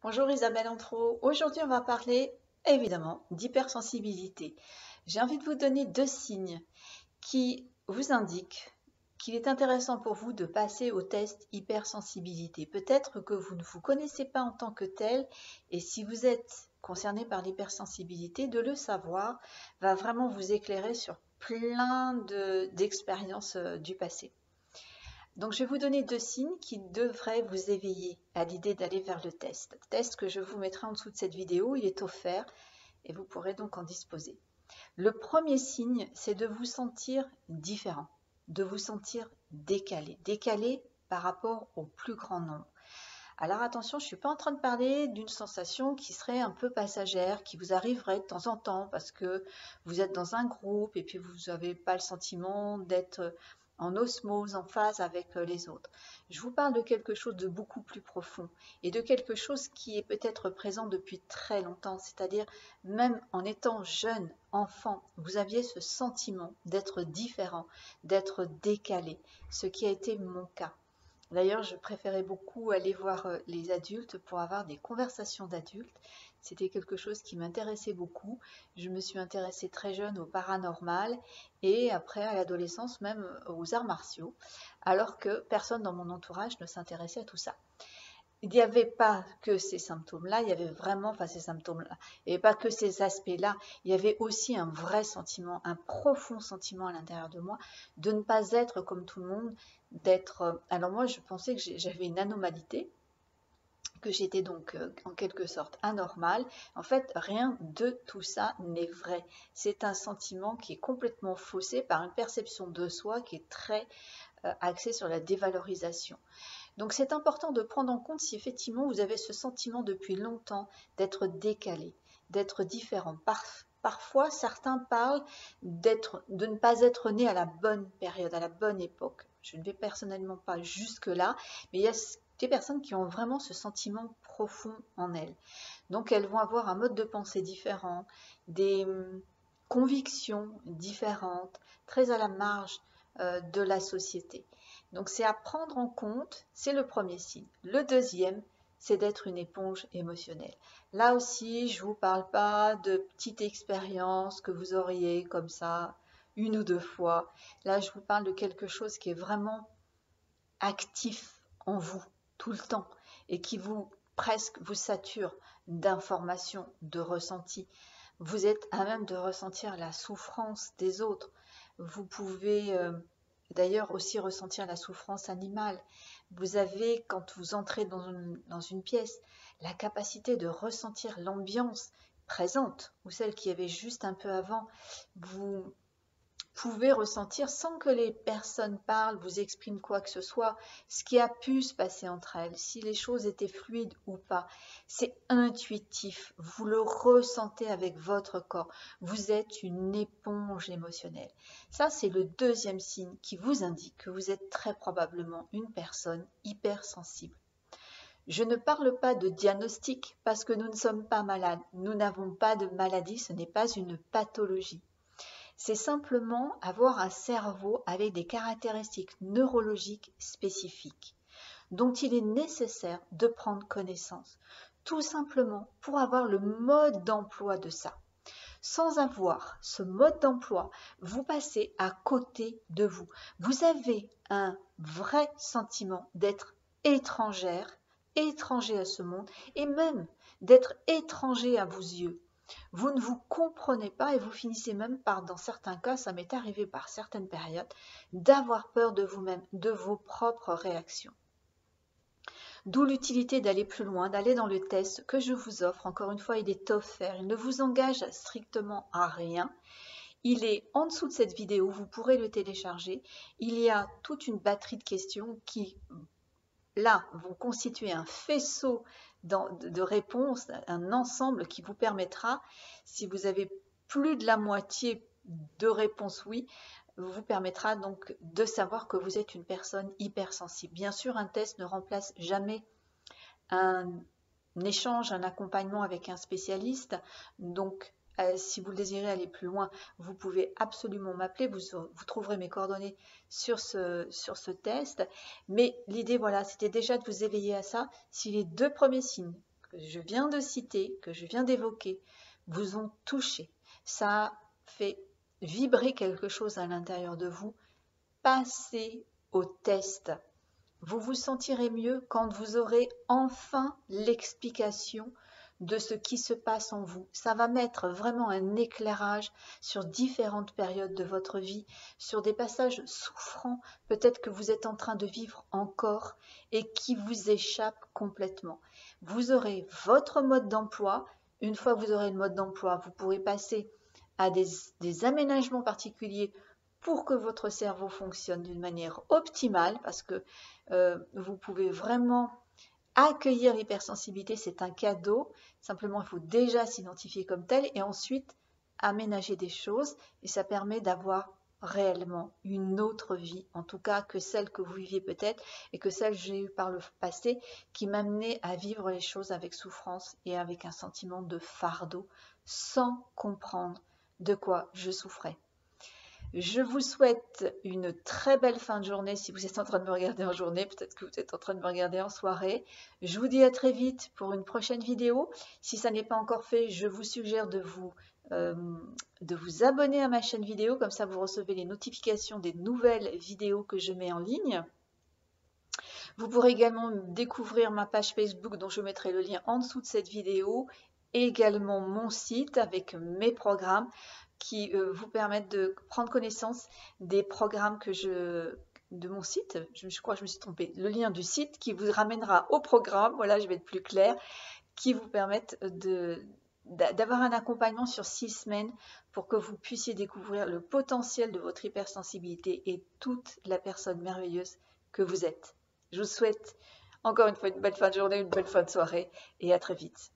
Bonjour Isabelle Antro. Aujourd'hui, on va parler évidemment d'hypersensibilité. J'ai envie de vous donner deux signes qui vous indiquent qu'il est intéressant pour vous de passer au test hypersensibilité. Peut-être que vous ne vous connaissez pas en tant que tel et si vous êtes concerné par l'hypersensibilité, de le savoir va vraiment vous éclairer sur plein d'expériences du passé. Donc, je vais vous donner deux signes qui devraient vous éveiller à l'idée d'aller vers le test. Test que je vous mettrai en dessous de cette vidéo, il est offert et vous pourrez donc en disposer. Le premier signe, c'est de vous sentir différent, de vous sentir décalé, décalé par rapport au plus grand nombre. Alors attention, je ne suis pas en train de parler d'une sensation qui serait un peu passagère, qui vous arriverait de temps en temps parce que vous êtes dans un groupe et puis vous n'avez pas le sentiment d'être en osmose, en phase avec les autres. Je vous parle de quelque chose de beaucoup plus profond et de quelque chose qui est peut-être présent depuis très longtemps, c'est-à-dire même en étant jeune, enfant, vous aviez ce sentiment d'être différent, d'être décalé, ce qui a été mon cas. D'ailleurs, je préférais beaucoup aller voir les adultes pour avoir des conversations d'adultes. C'était quelque chose qui m'intéressait beaucoup. Je me suis intéressée très jeune au paranormal et après à l'adolescence même aux arts martiaux, alors que personne dans mon entourage ne s'intéressait à tout ça. Il n'y avait pas que ces symptômes-là, il y avait vraiment, enfin ces symptômes-là, il n'y avait pas que ces aspects-là, il y avait aussi un vrai sentiment, un profond sentiment à l'intérieur de moi de ne pas être comme tout le monde, d'être... Alors moi, je pensais que j'avais une anomalité, que j'étais donc en quelque sorte anormale. En fait, rien de tout ça n'est vrai. C'est un sentiment qui est complètement faussé par une perception de soi qui est très axée sur la dévalorisation. Donc c'est important de prendre en compte si effectivement vous avez ce sentiment depuis longtemps d'être décalé, d'être différent. Parfois, certains parlent de ne pas être né à la bonne période, à la bonne époque. Je ne vais personnellement pas jusque-là, mais il y a des personnes qui ont vraiment ce sentiment profond en elles. Donc elles vont avoir un mode de pensée différent, des convictions différentes, très à la marge de la société. Donc c'est à prendre en compte, c'est le premier signe. Le deuxième, c'est d'être une éponge émotionnelle. Là aussi, je ne vous parle pas de petites expériences que vous auriez comme ça une ou deux fois. Là, je vous parle de quelque chose qui est vraiment actif en vous tout le temps et qui presque vous sature d'informations, de ressentis. Vous êtes à même de ressentir la souffrance des autres. Vous pouvez d'ailleurs aussi ressentir la souffrance animale. Vous avez, quand vous entrez dans une pièce, la capacité de ressentir l'ambiance présente ou celle qui avait juste un peu avant. Vous pouvez ressentir sans que les personnes parlent, vous expriment quoi que ce soit, ce qui a pu se passer entre elles, si les choses étaient fluides ou pas. C'est intuitif, vous le ressentez avec votre corps. Vous êtes une éponge émotionnelle. Ça, c'est le deuxième signe qui vous indique que vous êtes très probablement une personne hypersensible. Je ne parle pas de diagnostic parce que nous ne sommes pas malades. Nous n'avons pas de maladie, ce n'est pas une pathologie. C'est simplement avoir un cerveau avec des caractéristiques neurologiques spécifiques dont il est nécessaire de prendre connaissance, tout simplement pour avoir le mode d'emploi de ça. Sans avoir ce mode d'emploi, vous passez à côté de vous. Vous avez un vrai sentiment d'être étrangère, étranger à ce monde et même d'être étranger à vos yeux. Vous ne vous comprenez pas et vous finissez même par, dans certains cas, ça m'est arrivé par certaines périodes, d'avoir peur de vous-même, de vos propres réactions. D'où l'utilité d'aller plus loin, d'aller dans le test que je vous offre. Encore une fois, il est offert, il ne vous engage strictement à rien. Il est en dessous de cette vidéo, vous pourrez le télécharger. Il y a toute une batterie de questions qui, là, vont constituer un faisceau de réponses, un ensemble qui vous permettra, si vous avez plus de la moitié de réponses oui, vous permettra donc de savoir que vous êtes une personne hypersensible. Bien sûr, un test ne remplace jamais un échange, un accompagnement avec un spécialiste. Donc, si vous désirez aller plus loin, vous pouvez absolument m'appeler. Vous trouverez mes coordonnées sur ce test. Mais l'idée, voilà, c'était déjà de vous éveiller à ça. Si les deux premiers signes que je viens de citer, que je viens d'évoquer, vous ont touché. Ça fait vibrer quelque chose à l'intérieur de vous. Passez au test. Vous vous sentirez mieux quand vous aurez enfin l'explication de ce qui se passe en vous. Ça va mettre vraiment un éclairage sur différentes périodes de votre vie, sur des passages souffrants, peut-être que vous êtes en train de vivre encore et qui vous échappent complètement. Vous aurez votre mode d'emploi. Une fois que vous aurez le mode d'emploi, vous pourrez passer à des aménagements particuliers pour que votre cerveau fonctionne d'une manière optimale, parce que vous pouvez vraiment accueillir l'hypersensibilité, c'est un cadeau. Simplement, il faut déjà s'identifier comme tel et ensuite aménager des choses. Et ça permet d'avoir réellement une autre vie, en tout cas que celle que vous viviez peut-être et que celle que j'ai eue par le passé, qui m'amenait à vivre les choses avec souffrance et avec un sentiment de fardeau, sans comprendre de quoi je souffrais. Je vous souhaite une très belle fin de journée si vous êtes en train de me regarder en journée, peut-être que vous êtes en train de me regarder en soirée. Je vous dis à très vite pour une prochaine vidéo. Si ça n'est pas encore fait, je vous suggère de vous abonner à ma chaîne vidéo, comme ça vous recevez les notifications des nouvelles vidéos que je mets en ligne. Vous pourrez également découvrir ma page Facebook dont je mettrai le lien en dessous de cette vidéo, et également mon site avec mes programmes qui vous permettent de prendre connaissance des programmes de mon site. Je crois que je me suis trompée. Le lien du site qui vous ramènera au programme, voilà, je vais être plus claire, qui vous permettent d'avoir un accompagnement sur 6 semaines pour que vous puissiez découvrir le potentiel de votre hypersensibilité et toute la personne merveilleuse que vous êtes. Je vous souhaite encore une fois une belle fin de journée, une belle fin de soirée et à très vite.